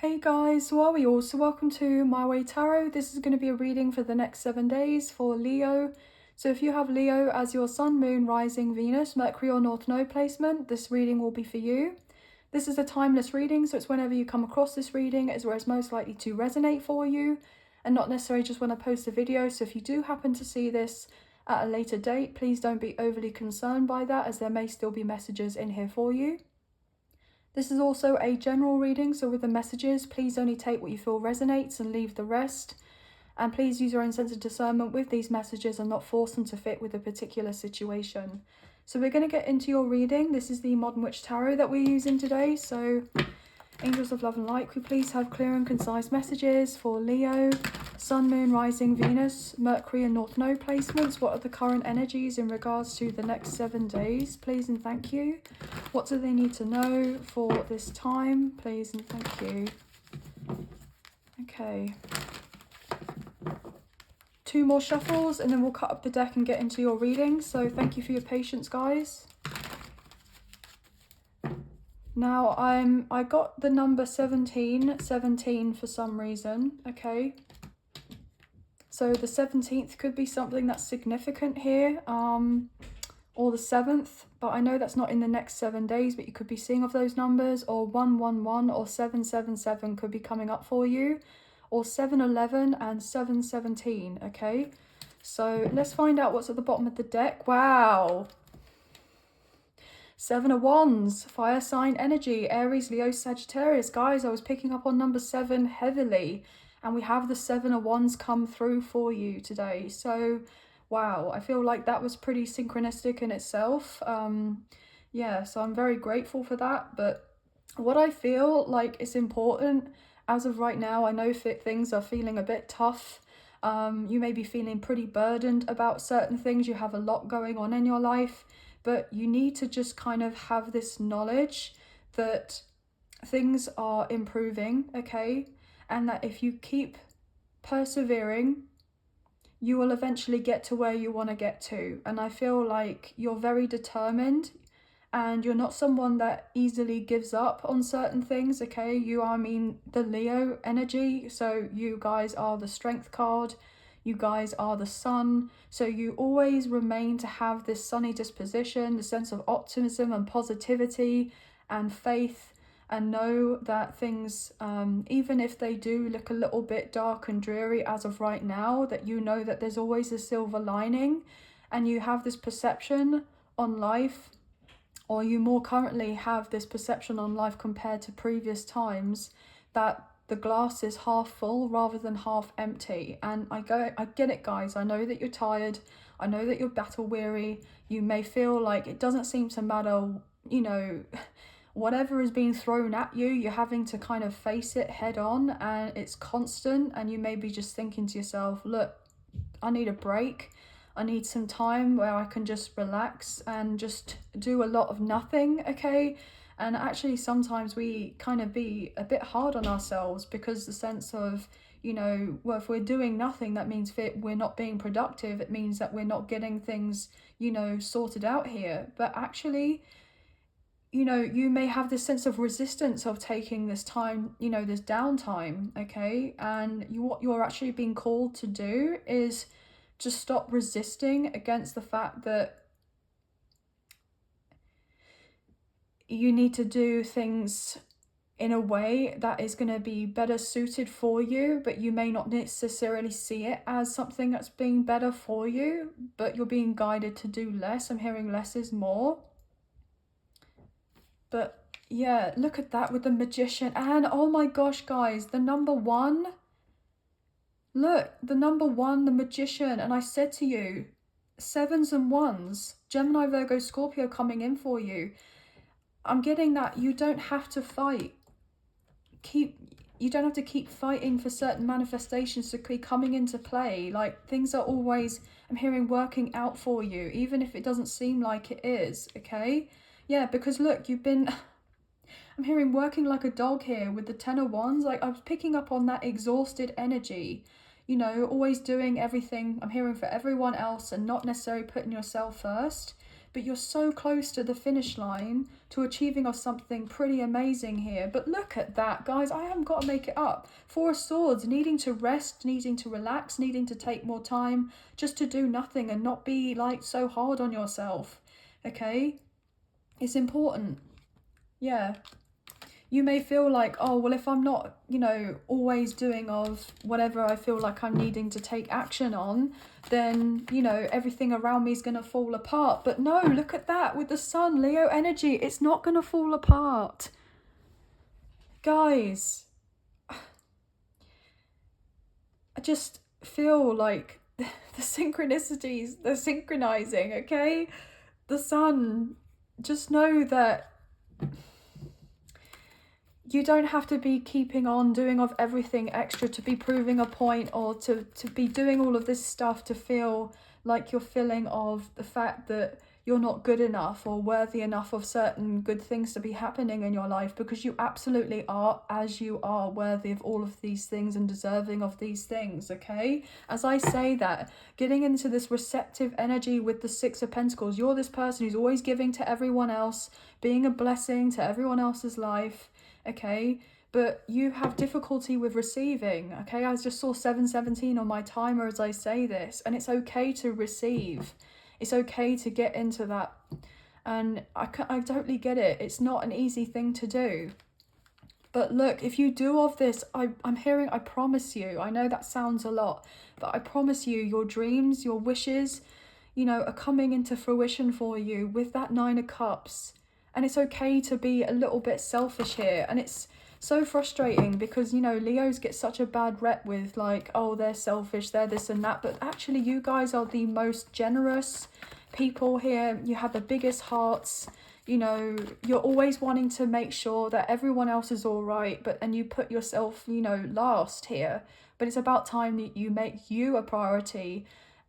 Hey guys, how are we all? So welcome to My Way Tarot. This is going to be a reading for the next 7 days for Leo. So if you have Leo as your Sun, Moon, Rising, Venus, Mercury or North Node placement, this reading will be for you. This is a timeless reading, so it's whenever you come across this reading is where it's most likely to resonate for you, and not necessarily just when I post a video. So if you do happen to see this at a later date, please don't be overly concerned by that, as there may still be messages in here for you. This is also a general reading, so with the messages, please only take what you feel resonates and leave the rest. And please use your own sense of discernment with these messages and not force them to fit with a particular situation. So we're going to get into your reading. This is the Modern Witch Tarot that we're using today. So Angels of Love and Light, could we please have clear and concise messages for Leo, Sun, Moon, Rising, Venus, Mercury and North Node placements? What are the current energies in regards to the next 7 days, please and thank you? What do they need to know for this time, please and thank you? Okay. 2 more shuffles and then we'll cut up the deck and get into your reading. So thank you for your patience, guys. Now I got the number 17 for some reason, okay? So the 17th could be something that's significant here, or the 7th, but I know that's not in the next 7 days, but you could be seeing of those numbers, or 111 or 777 could be coming up for you, or 711 and 717, okay? So let's find out what's at the bottom of the deck. Wow. 7 of Wands, fire sign energy, Aries, Leo, Sagittarius. Guys, I was picking up on number 7 heavily, and we have the 7 of Wands come through for you today. So, wow, I feel like that was pretty synchronistic in itself. Yeah, so I'm very grateful for that. But what I feel like is important as of right now, I know things are feeling a bit tough. You may be feeling pretty burdened about certain things. You have a lot going on in your life. But you need to just kind of have this knowledge that things are improving, okay? And that if you keep persevering, you will eventually get to where you want to get to. And I feel like you're very determined and you're not someone that easily gives up on certain things, okay? You are, the Leo energy, so you guys are the Strength card. You guys are the sun, so you always remain to have this sunny disposition, the sense of optimism and positivity and faith, and know that things, even if they do look a little bit dark and dreary as of right now, that you know that there's always a silver lining, and you have this perception on life, or you more currently have this perception on life compared to previous times, that the glass is half full rather than half empty. And I get it, guys. I know that you're tired. I know that you're battle weary. You may feel like it doesn't seem to matter, you know, whatever is being thrown at you, you're having to kind of face it head on, and it's constant. And you may be just thinking to yourself, look, I need a break. I need some time where I can just relax and just do a lot of nothing, okay? And actually sometimes we kind of be a bit hard on ourselves, because the sense of, you know, well, if we're doing nothing, that means we're not being productive. It means that we're not getting things, you know, sorted out here. But actually, you know, you may have this sense of resistance of taking this time, you know, this downtime, okay? And what you're actually being called to do is just stop resisting against the fact that you need to do things in a way that is going to be better suited for you, but you may not necessarily see it as something that's being better for you, but you're being guided to do less. I'm hearing less is more. But yeah, look at that with the Magician. And oh my gosh, guys, the number 1. Look, the number 1, the Magician. And I said to you, 7s and 1s, Gemini, Virgo, Scorpio coming in for you. I'm getting that you don't have to fight. You don't have to keep fighting for certain manifestations to be coming into play. Like, things are always, I'm hearing, working out for you, even if it doesn't seem like it is, okay? Yeah, because look, you've been, I'm hearing working like a dog here with the 10 of Wands. Like, I was picking up on that exhausted energy, you know, always doing everything, I'm hearing, for everyone else and not necessarily putting yourself first. but you're so close to the finish line, to achieving of something pretty amazing here. But look at that, guys. I haven't got to make it up. Four of Swords, needing to rest, needing to relax, needing to take more time just to do nothing and not be like so hard on yourself. Okay, it's important. Yeah, you may feel like, oh, well, if I'm not, you know, always doing of whatever I feel like I'm needing to take action on, then, you know, everything around me is going to fall apart. But no, look at that with the Sun, Leo energy. It's not going to fall apart. Guys, I just feel like the synchronicities, they're synchronizing, okay? The Sun, just know that you don't have to be keeping on doing of everything extra to be proving a point, or to be doing all of this stuff to feel like you're feeling of the fact that you're not good enough or worthy enough of certain good things to be happening in your life, because you absolutely are, as you are worthy of all of these things and deserving of these things, okay? As I say that, getting into this receptive energy with the Six of Pentacles, you're this person who's always giving to everyone else, being a blessing to everyone else's life, okay? But you have difficulty with receiving, okay? I just saw 717 on my timer as I say this, and it's okay to receive. It's okay to get into that. And I totally get it. It's not an easy thing to do. But look, if you do of this, I'm hearing, I promise you, I know that sounds a lot, but I promise you, your dreams, your wishes, you know, are coming into fruition for you with that Nine of Cups. And it's okay to be a little bit selfish here. And it's so frustrating because, you know, Leos get such a bad rep with like, oh, they're selfish, they're this and that. But actually, you guys are the most generous people here. You have the biggest hearts. You know, you're always wanting to make sure that everyone else is all right. And you put yourself, you know, last here. But it's about time that you make you a priority,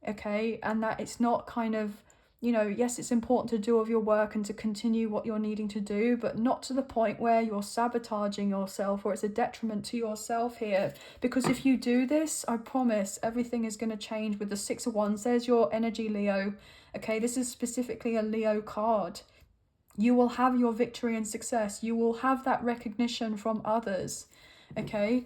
okay? And that it's not kind of, you know, yes, it's important to do of your work and to continue what you're needing to do, but not to the point where you're sabotaging yourself or it's a detriment to yourself here. Because if you do this, I promise everything is going to change with the Six of Wands. There's your energy, Leo. Okay, this is specifically a Leo card. You will have your victory and success. You will have that recognition from others, okay?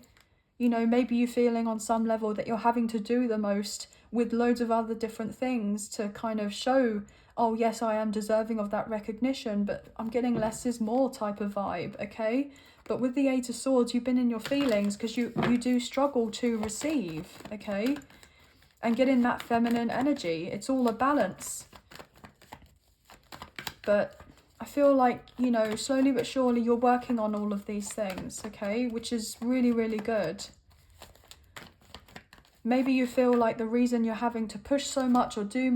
You know, maybe you're feeling on some level that you're having to do the most with loads of other different things to kind of show, oh yes, I am deserving of that recognition, but I'm getting less is more type of vibe, okay? But with the Eight of Swords, you've been in your feelings because you do struggle to receive, okay? And get in that feminine energy. It's all a balance. But I feel like, you know, slowly but surely you're working on all of these things, okay? Which is really, really good. Maybe you feel like the reason you're having to push so much or do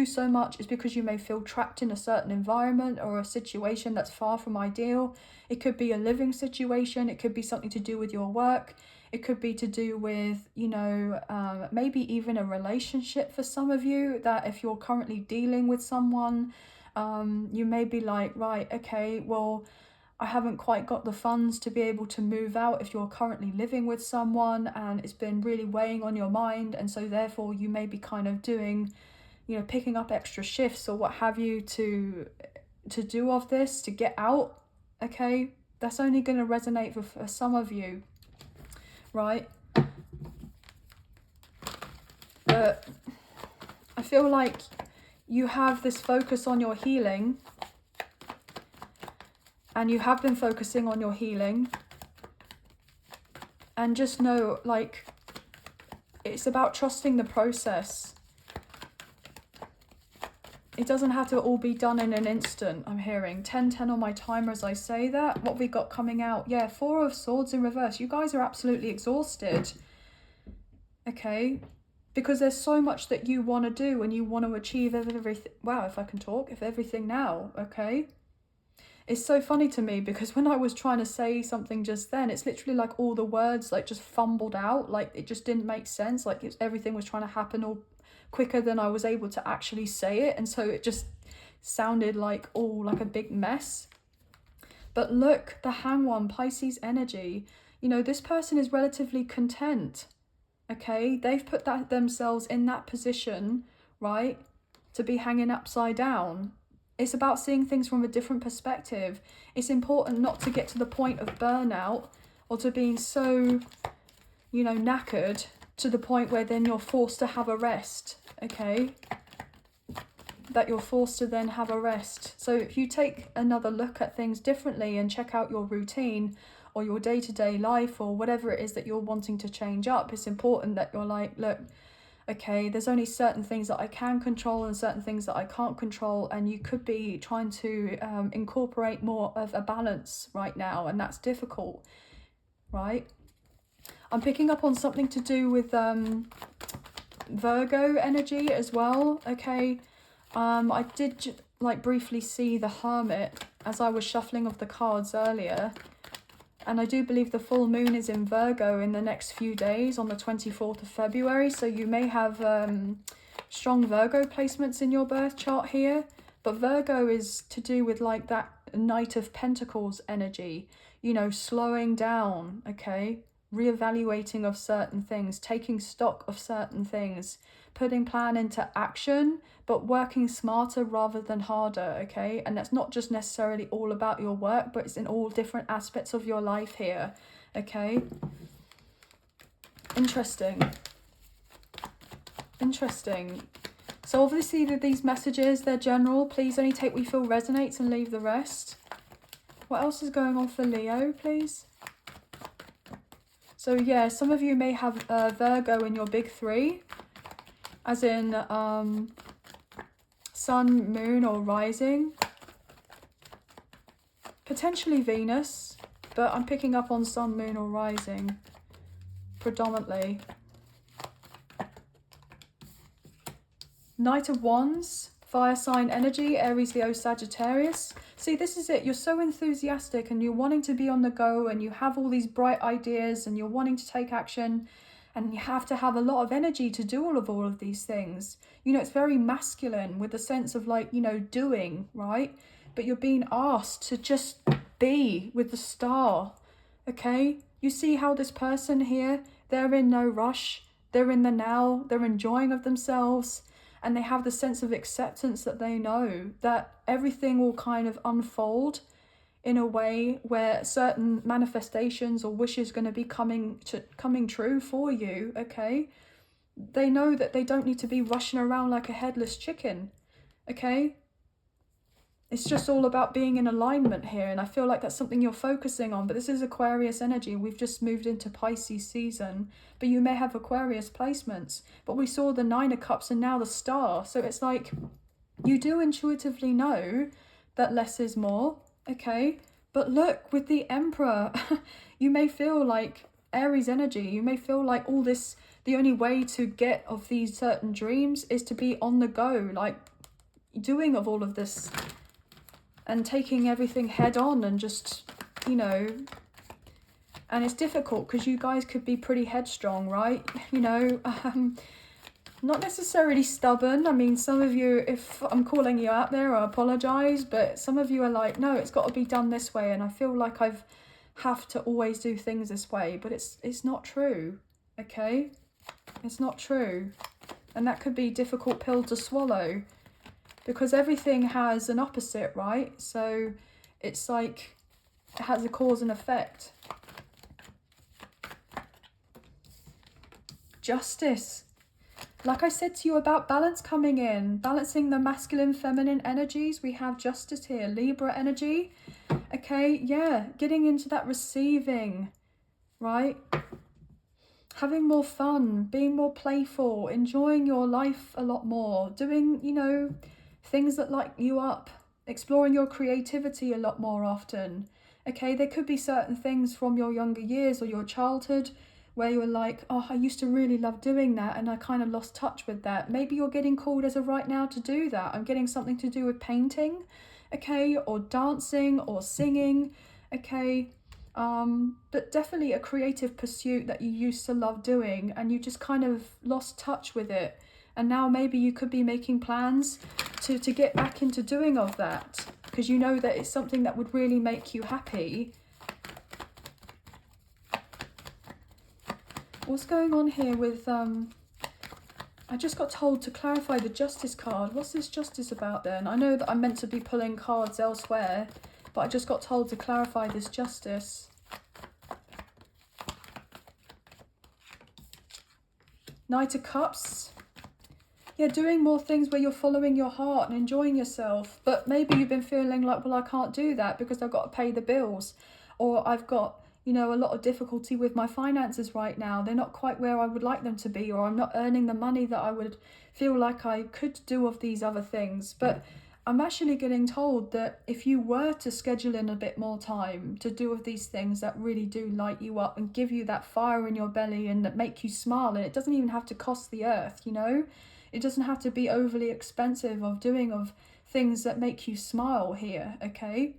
so much is because you may feel trapped in a certain environment or a situation that's far from ideal. It could be a living situation. It could be something to do with your work. It could be to do with, you know, maybe even a relationship for some of you, that if you're currently dealing with someone, you may be like, right, okay, well, I haven't quite got the funds to be able to move out if you're currently living with someone and it's been really weighing on your mind, and so therefore you may be kind of doing, you know, picking up extra shifts or what have you to do of this, to get out, okay? That's only going to resonate for some of you, right? But I feel like you have this focus on your healing, and you have been focusing on your healing, and just know, like, it's about trusting the process. It doesn't have to all be done in an instant. I'm hearing 10-10 on my timer as I say that. What we got coming out? Yeah, Four of Swords in reverse. You guys are absolutely exhausted, okay? Because there's so much that you want to do and you want to achieve everything. Wow, if I can talk, if everything now, okay? It's so funny to me because when I was trying to say something just then, it's literally like all the words like just fumbled out. Like it just didn't make sense. Like everything was trying to happen all quicker than I was able to actually say it. And so it just sounded like all like a big mess. But look, the Hanged One, Pisces energy. You know, this person is relatively content. Okay, they've put themselves in that position, right? to be hanging upside down. It's about seeing things from a different perspective. It's important not to get to the point of burnout or to being so, you know, knackered to the point where then you're forced to have a rest, okay? That you're forced to then have a rest. So if you take another look at things differently and check out your routine or your day-to-day life or whatever it is that you're wanting to change up, it's important that you're like, look, okay, there's only certain things that I can control and certain things that I can't control, and you could be trying to incorporate more of a balance right now, and that's difficult, right? I'm picking up on something to do with Virgo energy as well, okay? I did like briefly see the Hermit as I was shuffling of the cards earlier, and I do believe the full moon is in Virgo in the next few days on the 24th of February. So you may have strong Virgo placements in your birth chart here. But Virgo is to do with like that Knight of Pentacles energy, you know, slowing down, okay? Reevaluating of certain things, taking stock of certain things, putting plan into action, but working smarter rather than harder, okay? And that's not just necessarily all about your work, but it's in all different aspects of your life here, okay? Interesting. Interesting. So obviously these messages, they're general. Please only take what you feel resonates and leave the rest. What else is going on for Leo, please? So yeah, some of you may have Virgo in your big three, as in sun, moon, or rising. Potentially Venus, but I'm picking up on sun, moon, or rising predominantly. Knight of Wands, fire sign energy, Aries, Leo, Sagittarius. See, this is it. You're so enthusiastic and you're wanting to be on the go and you have all these bright ideas and you're wanting to take action, and you have to have a lot of energy to do all of these things. You know, it's very masculine with a sense of like, you know, doing, right? But you're being asked to just be with the star, okay? You see how this person here, they're in no rush. They're in the now. They're enjoying of themselves. And they have the sense of acceptance that they know that everything will kind of unfold in a way where certain manifestations or wishes are going to be coming true for you, okay? They know that they don't need to be rushing around like a headless chicken, okay? It's just all about being in alignment here, and I feel like that's something you're focusing on, but this is Aquarius energy. We've just moved into Pisces season, but you may have Aquarius placements. But we saw the Nine of Cups and now the Star, so it's like you do intuitively know that less is more, okay? But look, with the Emperor, you may feel like Aries energy, you may feel like all this, the only way to get of these certain dreams is to be on the go, like doing of all of this and taking everything head on and just, you know, and it's difficult because you guys could be pretty headstrong, right? You know, not necessarily stubborn. I mean, some of you, if I'm calling you out there, I apologize, but some of you are like, no, it's got to be done this way, and I feel like have to always do things this way, but it's not true, okay? It's not true, and that could be a difficult pill to swallow because everything has an opposite, right? So it's like it has a cause and effect. Justice. Like I said to you about balance coming in, balancing the masculine, feminine energies. We have justice here, Libra energy. Okay, yeah, getting into that receiving, right? Having more fun, being more playful, enjoying your life a lot more, doing, you know, things that light you up, exploring your creativity a lot more often. Okay, there could be certain things from your younger years or your childhood where you were like, oh, I used to really love doing that and I kind of lost touch with that. Maybe you're getting called as of right now to do that. I'm getting something to do with painting, okay, or dancing or singing, okay. But definitely a creative pursuit that you used to love doing and you just kind of lost touch with it. And now maybe you could be making plans to get back into doing of that because you know that it's something that would really make you happy. What's going on here with I just got told to clarify the Justice card. What's this Justice about then? I know that I'm meant to be pulling cards elsewhere, but I just got told to clarify this Justice. Knight of Cups. Yeah, doing more things where you're following your heart and enjoying yourself. But maybe you've been feeling like, well, I can't do that because I've got to pay the bills. Or I've got, you know, a lot of difficulty with my finances right now. They're not quite where I would like them to be, or I'm not earning the money that I would feel like I could do of these other things. But I'm actually getting told that if you were to schedule in a bit more time to do of these things that really do light you up and give you that fire in your belly and that make you smile, and it doesn't even have to cost the earth, you know? It doesn't have to be overly expensive of doing of things that make you smile here, okay?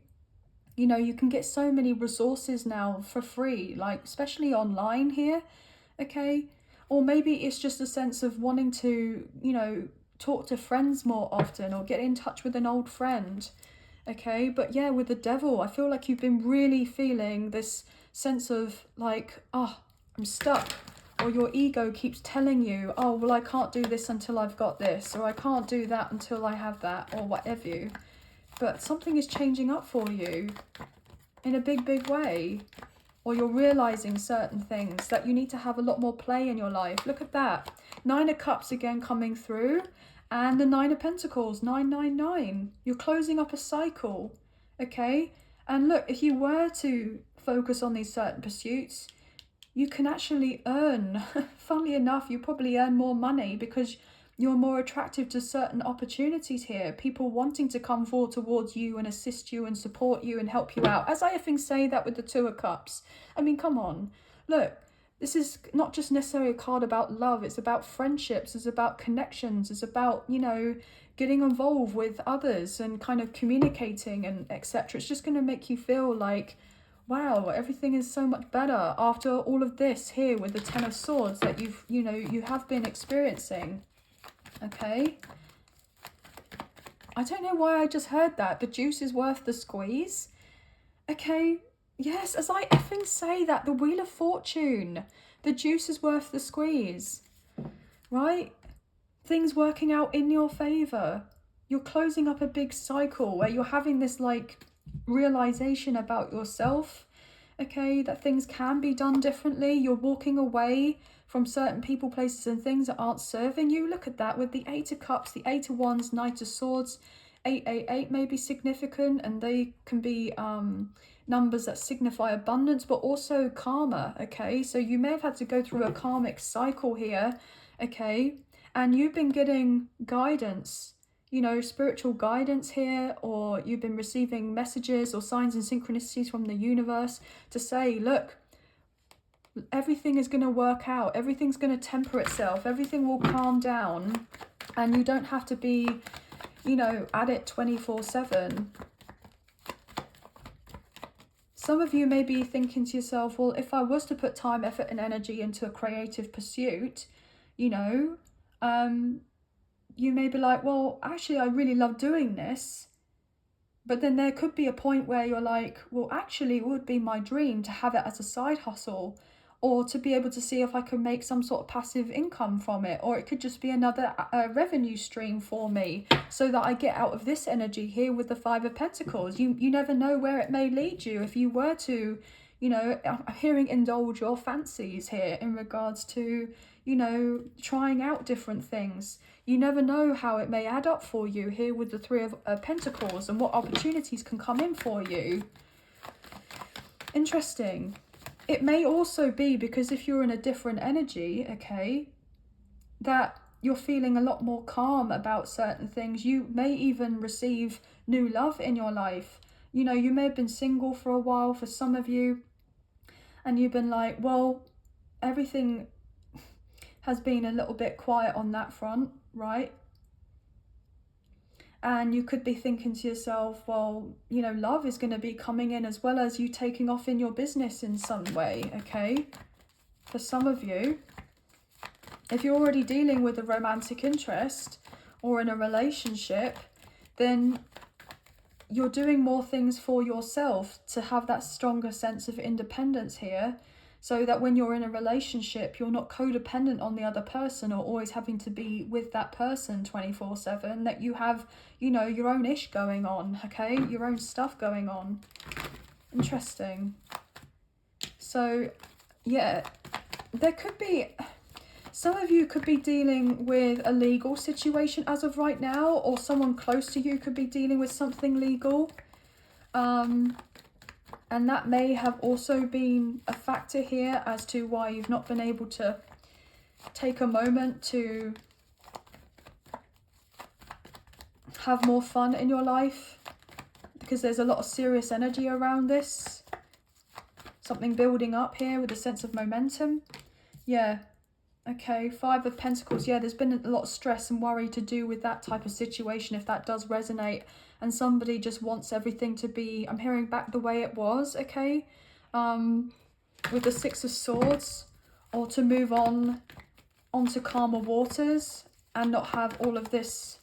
You know, you can get so many resources now for free, like especially online here, okay? Or maybe it's just a sense of wanting to, you know, talk to friends more often or get in touch with an old friend, okay? But yeah, with the Devil, I feel like you've been really feeling this sense of like, oh, I'm stuck. Or your ego keeps telling you, oh, well, I can't do this until I've got this, or I can't do that until I have that, or whatever you. But something is changing up for you in a big, big way. Or you're realising certain things, that you need to have a lot more play in your life. Look at that. 9 of Cups again coming through. And the 9 of Pentacles, 999. You're closing up a cycle, okay? And look, if you were to focus on these certain pursuits, you can actually earn, funnily enough, you probably earn more money because you're more attractive to certain opportunities here. People wanting to come forward towards you and assist you and support you and help you out. As I often say that with the 2 of Cups. I mean, come on. Look, this is not just necessarily a card about love. It's about friendships. It's about connections. It's about, you know, getting involved with others and kind of communicating and etc. It's just going to make you feel like, wow, everything is so much better after all of this here with the 10 of Swords that you have been experiencing. Okay. I don't know why I just heard that. The juice is worth the squeeze. Okay. Yes, as I effing say that, the Wheel of Fortune. The juice is worth the squeeze. Right? Things working out in your favour. You're closing up a big cycle where you're having this like realization about yourself, okay, that things can be done differently. You're walking away from certain people, places and things that aren't serving you. Look at that with the 8 of Cups, the 8 of Wands, Knight of Swords. 888 may be significant, and they can be numbers that signify abundance but also karma, okay? So you may have had to go through a karmic cycle here, okay? And you've been getting guidance, you know, spiritual guidance here, or you've been receiving messages or signs and synchronicities from the universe to say, look, everything is going to work out, everything's going to temper itself, everything will calm down, and you don't have to be, you know, at it 24/7. Some of you may be thinking to yourself, well, if I was to put time, effort and energy into a creative pursuit, you know, you may be like, well, actually, I really love doing this. But then there could be a point where you're like, well, actually, it would be my dream to have it as a side hustle, or to be able to see if I can make some sort of passive income from it, or it could just be another revenue stream for me so that I get out of this energy here with the 5 of Pentacles. You never know where it may lead you if you were to, you know, I'm hearing indulge your fancies here in regards to, you know, trying out different things. You never know how it may add up for you here with the 3 of Pentacles and what opportunities can come in for you. Interesting. It may also be because if you're in a different energy, okay, that you're feeling a lot more calm about certain things. You may even receive new love in your life. You know, you may have been single for a while for some of you, and you've been like, well, everything has been a little bit quiet on that front, right? And you could be thinking to yourself, well, you know, love is going to be coming in as well as you taking off in your business in some way, okay? For some of you, if you're already dealing with a romantic interest or in a relationship, then you're doing more things for yourself to have that stronger sense of independence here, so that when you're in a relationship, you're not codependent on the other person or always having to be with that person 24/7, that you have, you know, your own ish going on, okay? Your own stuff going on. Interesting. So, yeah, there could be, some of you could be dealing with a legal situation as of right now, or someone close to you could be dealing with something legal. And that may have also been a factor here as to why you've not been able to take a moment to have more fun in your life, because there's a lot of serious energy around this. Something building up here with a sense of momentum. Yeah. Okay, 5 of Pentacles. Yeah, there's been a lot of stress and worry to do with that type of situation, if that does resonate. And somebody just wants everything to be, I'm hearing, back the way it was, okay? With the 6 of Swords, or to move on onto calmer waters and not have all of this.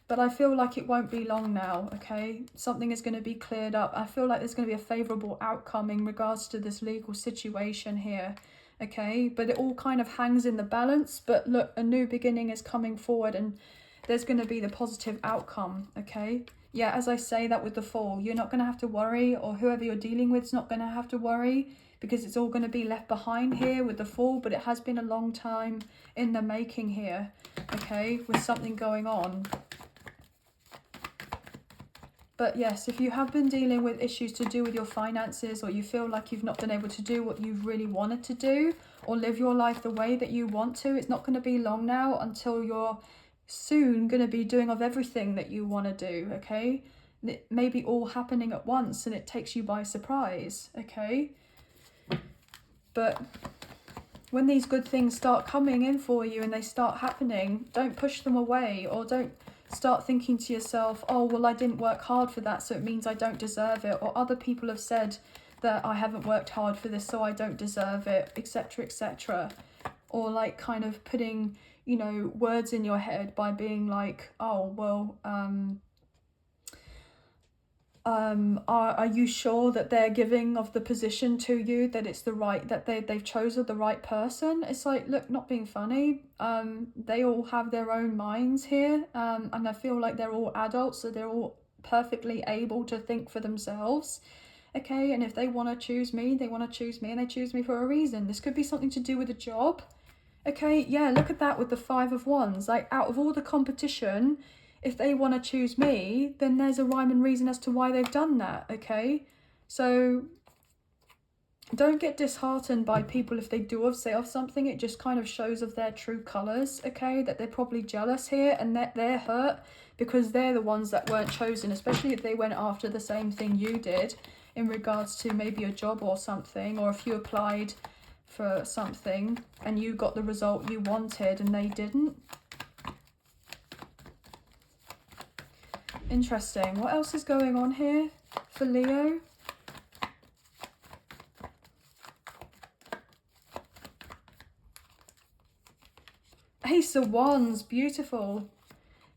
But I feel like it won't be long now, okay? Something is going to be cleared up. I feel like there's going to be a favourable outcome in regards to this legal situation here, okay? But it all kind of hangs in the balance. But look, a new beginning is coming forward and there's going to be the positive outcome, okay? Yeah, as I say that with the Fool, you're not going to have to worry, or whoever you're dealing with is not going to have to worry, because it's all going to be left behind here with the Fool. But it has been a long time in the making here, okay, with something going on. But yes, if you have been dealing with issues to do with your finances, or you feel like you've not been able to do what you've really wanted to do, or live your life the way that you want to, it's not going to be long now until you're soon going to be doing of everything that you want to do, okay? It may be all happening at once and it takes you by surprise, okay? But when these good things start coming in for you and they start happening, don't push them away, or don't start thinking to yourself, oh, well, I didn't work hard for that, so it means I don't deserve it, or other people have said that I haven't worked hard for this, so I don't deserve it, etc., etc. Or like kind of putting, you know, words in your head by being like, oh, well, are you sure that they're giving of the position to you, that it's the right, that they've chosen the right person? It's like, look, not being funny, they all have their own minds here, and I feel like they're all adults, so they're all perfectly able to think for themselves, okay? And if they want to choose me, they want to choose me, and they choose me for a reason. This could be something to do with a job, okay? Yeah, look at that with the 5 of Wands. Like, out of all the competition, if they want to choose me, then there's a rhyme and reason as to why they've done that, okay? So don't get disheartened by people if they do say of something. It just kind of shows of their true colours, okay? That they're probably jealous here and that they're hurt because they're the ones that weren't chosen, especially if they went after the same thing you did in regards to maybe a job or something, or if you applied for something and you got the result you wanted and they didn't. Interesting. What else is going on here for Leo? Ace of Wands, beautiful.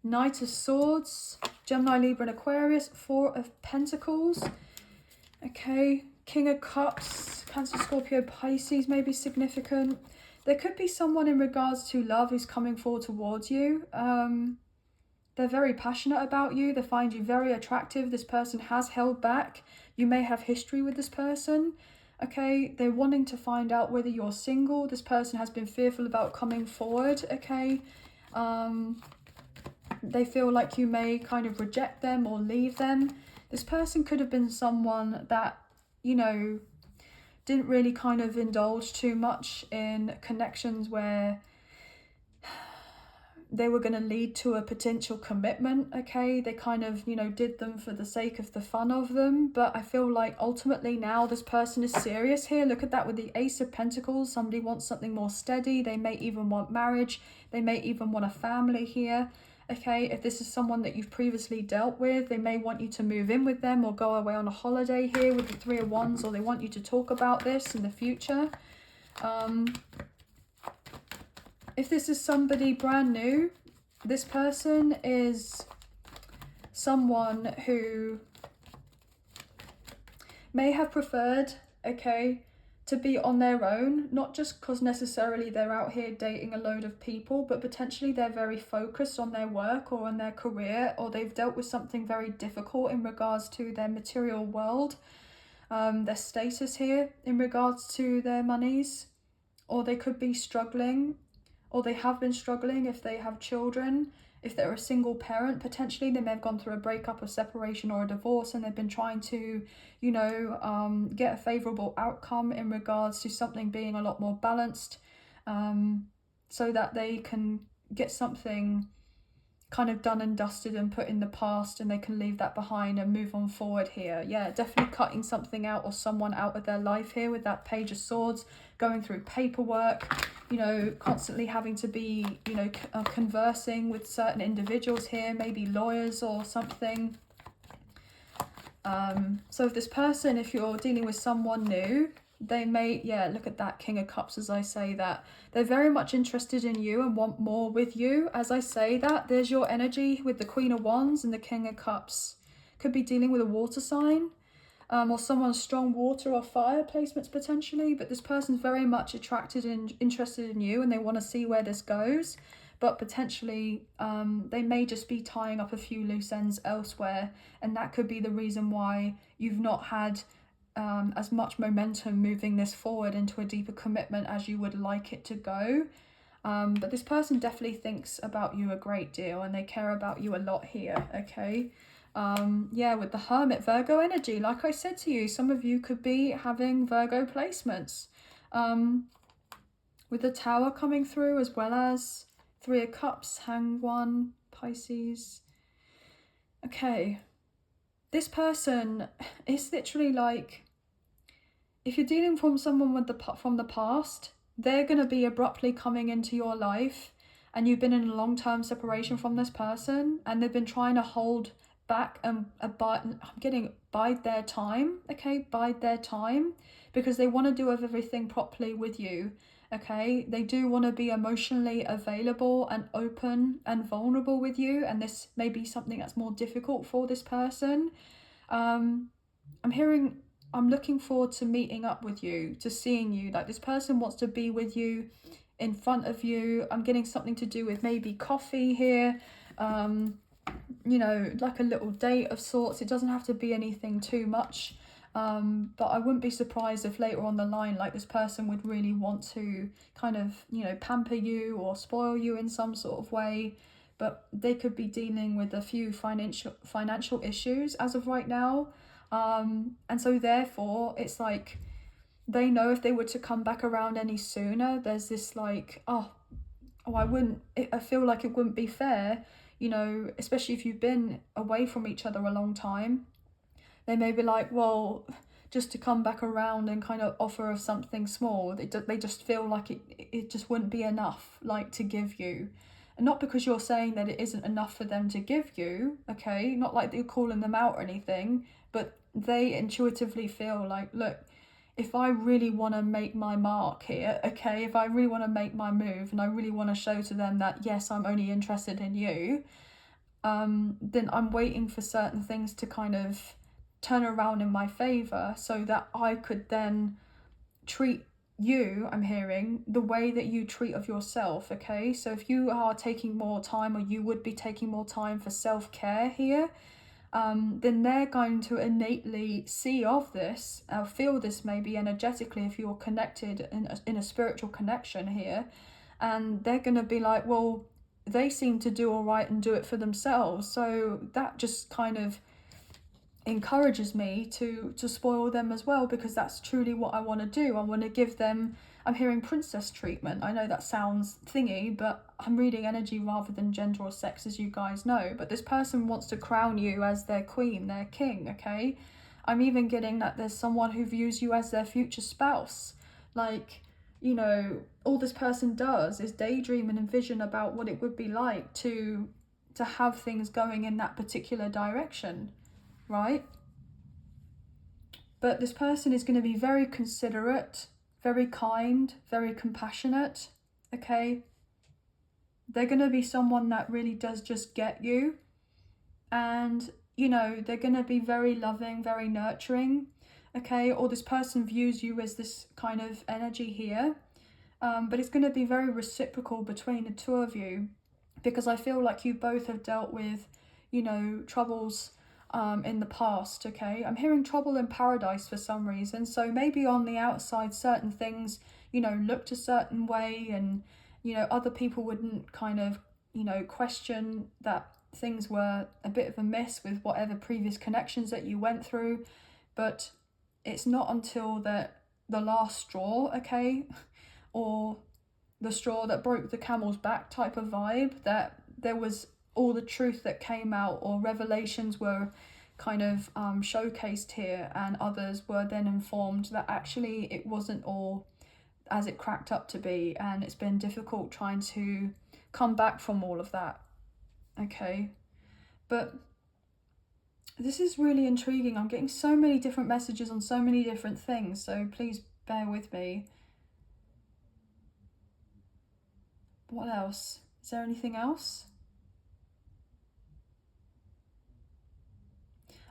Knight of Swords, Gemini, Libra and Aquarius, 4 of Pentacles. Okay, King of Cups, Cancer, Scorpio, Pisces may be significant. There could be someone in regards to love who's coming forward towards you. They're very passionate about you. They find you very attractive. This person has held back. You may have history with this person. Okay, they're wanting to find out whether you're single. This person has been fearful about coming forward. Okay, they feel like you may kind of reject them or leave them. This person could have been someone that, you know, didn't really kind of indulge too much in connections where they were going to lead to a potential commitment, okay? They kind of, you know, did them for the sake of the fun of them. But I feel like ultimately now this person is serious here. Look at that with the Ace of Pentacles. Somebody wants something more steady. They may even want marriage. They may even want a family here, okay? If this is someone that you've previously dealt with, they may want you to move in with them or go away on a holiday here with the 3 of Wands, or they want you to talk about this in the future. If this is somebody brand new, this person is someone who may have preferred, okay, to be on their own, not just because necessarily they're out here dating a load of people, but potentially they're very focused on their work or on their career, or they've dealt with something very difficult in regards to their material world, their status here in regards to their monies, or they could be struggling, or they have been struggling if they have children. If they're a single parent, potentially they may have gone through a breakup, a separation, or a divorce, and they've been trying to, get a favourable outcome in regards to something being a lot more balanced, so that they can get something kind of done and dusted and put in the past, and they can leave that behind and move on forward here. Yeah, definitely cutting something out or someone out of their life here with that Page of Swords, going through paperwork, constantly having to be, conversing with certain individuals here, maybe lawyers or something. So if this person, if you're dealing with someone new, they may, look at that King of Cups as I say that. They're very much interested in you and want more with you. As I say that, there's your energy with the Queen of Wands and the King of Cups. Could be dealing with a water sign, or someone's strong water or fire placements potentially, but this person's very much attracted and interested in you, and they want to see where this goes. But potentially they may just be tying up a few loose ends elsewhere, and that could be the reason why you've not had as much momentum moving this forward into a deeper commitment as you would like it to go. But this person definitely thinks about you a great deal, and they care about you a lot here, okay? With the Hermit, Virgo energy, like I said to you, some of you could be having Virgo placements. With the Tower coming through, as well as Three of Cups, Hanged One, Pisces. Okay, this person is literally like, if you're dealing from someone from the past, they're going to be abruptly coming into your life, and you've been in a long-term separation from this person, and they've been trying to hold back and bide their time, okay, bide their time, because they want to do everything properly with you, okay? They do want to be emotionally available and open and vulnerable with you, and this may be something that's more difficult for this person. I'm looking forward to meeting up with you, to seeing you. Like, this person wants to be with you, in front of you. I'm getting something to do with maybe coffee here, like a little date of sorts. It doesn't have to be anything too much, but I wouldn't be surprised if later on the line, like, this person would really want to kind of, pamper you or spoil you in some sort of way. But they could be dealing with a few financial issues as of right now. And so therefore it's like, they know if they were to come back around any sooner, there's this like, I feel like it wouldn't be fair, especially if you've been away from each other a long time. They may be like, well, just to come back around and kind of offer something small, they just feel like it just wouldn't be enough, like, to give you. And not because you're saying that it isn't enough for them to give you, okay? Not like you're calling them out or anything, but they intuitively feel like, look, if I really want to make my mark here, okay, if I really want to make my move and I really want to show to them that, yes, I'm only interested in you, then I'm waiting for certain things to kind of turn around in my favour, so that I could then treat you, I'm hearing, the way that you treat of yourself, okay? So if you are taking more time, or you would be taking more time for self-care here, then they're going to innately see of this, feel this maybe energetically if you're connected in a spiritual connection here, and they're going to be like, well, they seem to do all right and do it for themselves, so that just kind of encourages me to spoil them as well, because that's truly what I want to do. I want to give them, I'm hearing princess treatment. I know that sounds thingy, but I'm reading energy rather than gender or sex, as you guys know. But this person wants to crown you as their queen, their king, okay? I'm even getting that there's someone who views you as their future spouse. Like, all this person does is daydream and envision about what it would be like to have things going in that particular direction, right? But this person is going to be very considerate, very kind, very compassionate, okay? They're going to be someone that really does just get you. And, they're going to be very loving, very nurturing. okay, or this person views you as this kind of energy here. But it's going to be very reciprocal between the two of you, because I feel like you both have dealt with, you know, troubles in the past, okay? I'm hearing trouble in paradise for some reason. So maybe on the outside, certain things, you know, looked a certain way, and, you know, other people wouldn't kind of, you know, question that things were a bit of a mess with whatever previous connections that you went through. But it's not until the last straw, okay, or the straw that broke the camel's back type of vibe, that there was all the truth that came out, or revelations were kind of showcased here, and others were then informed that actually it wasn't all as it cracked up to be, and it's been difficult trying to come back from all of that, okay? But this is really intriguing. I'm getting so many different messages on so many different things, so please bear with me. What else? Is there anything else?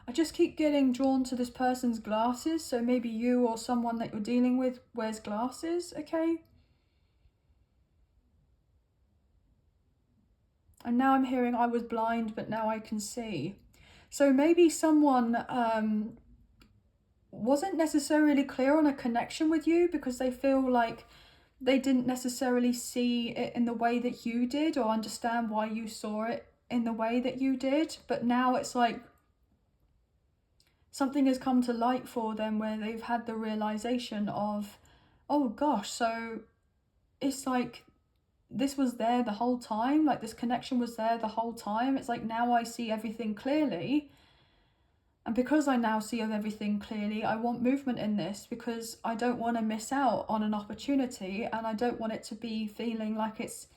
I just keep getting drawn to this person's glasses, so maybe you or someone that you're dealing with wears glasses, okay? And now I'm hearing I was blind, but now I can see. So maybe someone wasn't necessarily clear on a connection with you because they feel like they didn't necessarily see it in the way that you did, or understand why you saw it in the way that you did. But now it's like something has come to light for them where they've had the realization of, oh gosh, so it's like this was there the whole time, like this connection was there the whole time. It's like now I see everything clearly. And because I now see everything clearly, I want movement in this, because I don't want to miss out on an opportunity, and I don't want it to be feeling like it's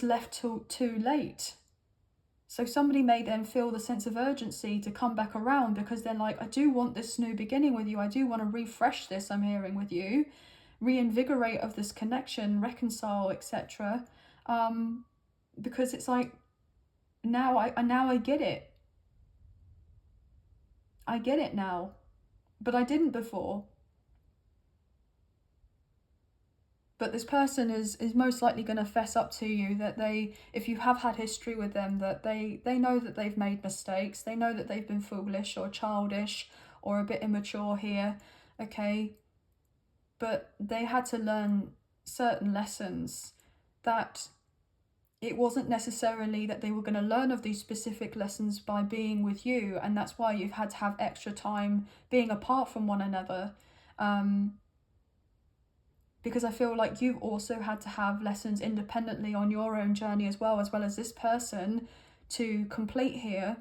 left too late. So somebody may then feel the sense of urgency to come back around, because they're like, I do want this new beginning with you. I do want to refresh this, I'm hearing, with you. Reinvigorate of this connection, reconcile, etc. Because it's like, now I get it. I get it now. But I didn't before. But this person is most likely going to fess up to you that they, if you have had history with them, that they know that they've made mistakes. They know that they've been foolish or childish or a bit immature here, okay? But they had to learn certain lessons, that it wasn't necessarily that they were going to learn of these specific lessons by being with you, and that's why you've had to have extra time being apart from one another. Because I feel like you've also had to have lessons independently on your own journey as well as this person to complete here,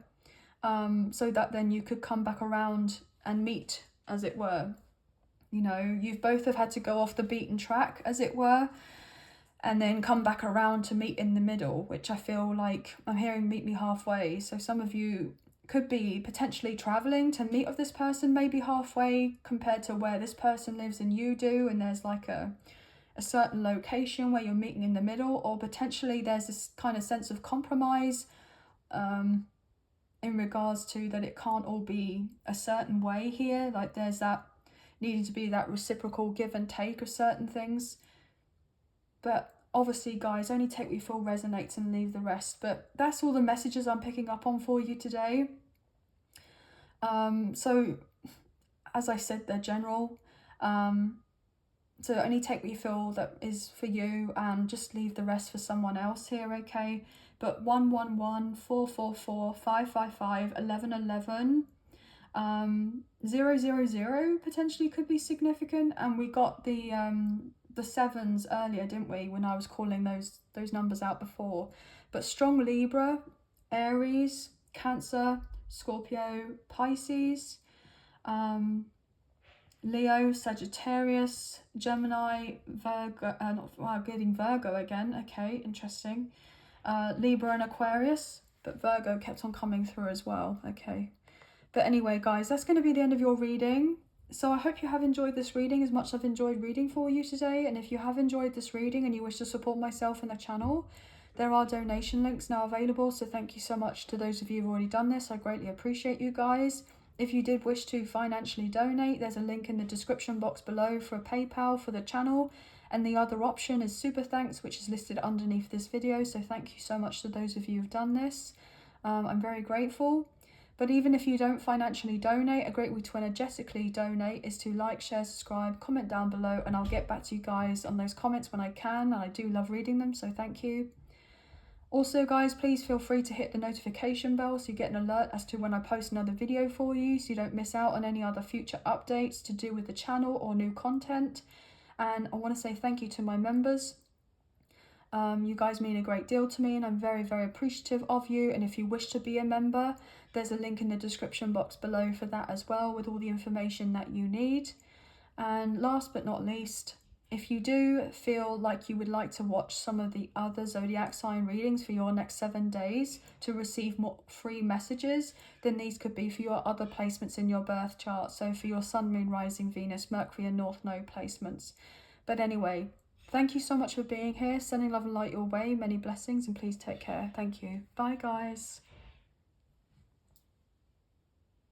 so that then you could come back around and meet, as it were. You know, you've both have had to go off the beaten track, as it were, and then come back around to meet in the middle, which I feel like I'm hearing meet me halfway. So some of you could be potentially traveling to meet with this person maybe halfway compared to where this person lives and you do, and there's like a certain location where you're meeting in the middle, or potentially there's this kind of sense of compromise in regards to that it can't all be a certain way here, like there's that needing to be that reciprocal give and take of certain things. But obviously, guys, only take what you feel resonates and leave the rest. But that's all the messages I'm picking up on for you today. So as I said, they're general. So only take what you feel that is for you, and just leave the rest for someone else here, okay? But 111, 444, 555, 1111, 000 potentially could be significant. And we got the sevens earlier, didn't we, when I was calling those numbers out before. But strong Libra, Aries, Cancer, Scorpio, Pisces, Leo, Sagittarius, Gemini, Virgo, getting Virgo again, okay, interesting. Libra and Aquarius, but Virgo kept on coming through as well, okay. But anyway, guys, that's going to be the end of your reading. So I hope you have enjoyed this reading as much as I've enjoyed reading for you today. And if you have enjoyed this reading and you wish to support myself and the channel, there are donation links now available. So thank you so much to those of you who've already done this. I greatly appreciate you guys. if you did wish to financially donate, there's a link in the description box below for a PayPal for the channel. And the other option is super thanks, which is listed underneath this video. So thank you so much to those of you who've done this. I'm very grateful. But even if you don't financially donate, a great way to energetically donate is to like, share, subscribe, comment down below, and I'll get back to you guys on those comments when I can. I do love reading them, so thank you. Also guys, please feel free to hit the notification bell so you get an alert as to when I post another video for you, so you don't miss out on any other future updates to do with the channel or new content. And I want to say thank you to my members. You guys mean a great deal to me, and I'm very, very appreciative of you. And if you wish to be a member, there's a link in the description box below for that as well, with all the information that you need. And last but not least, if you do feel like you would like to watch some of the other zodiac sign readings for your next 7 days to receive more free messages, then these could be for your other placements in your birth chart. So for your sun, moon, rising, Venus, Mercury and North Node placements. But anyway, thank you so much for being here. Sending love and light your way. Many blessings, and please take care. Thank you. Bye guys.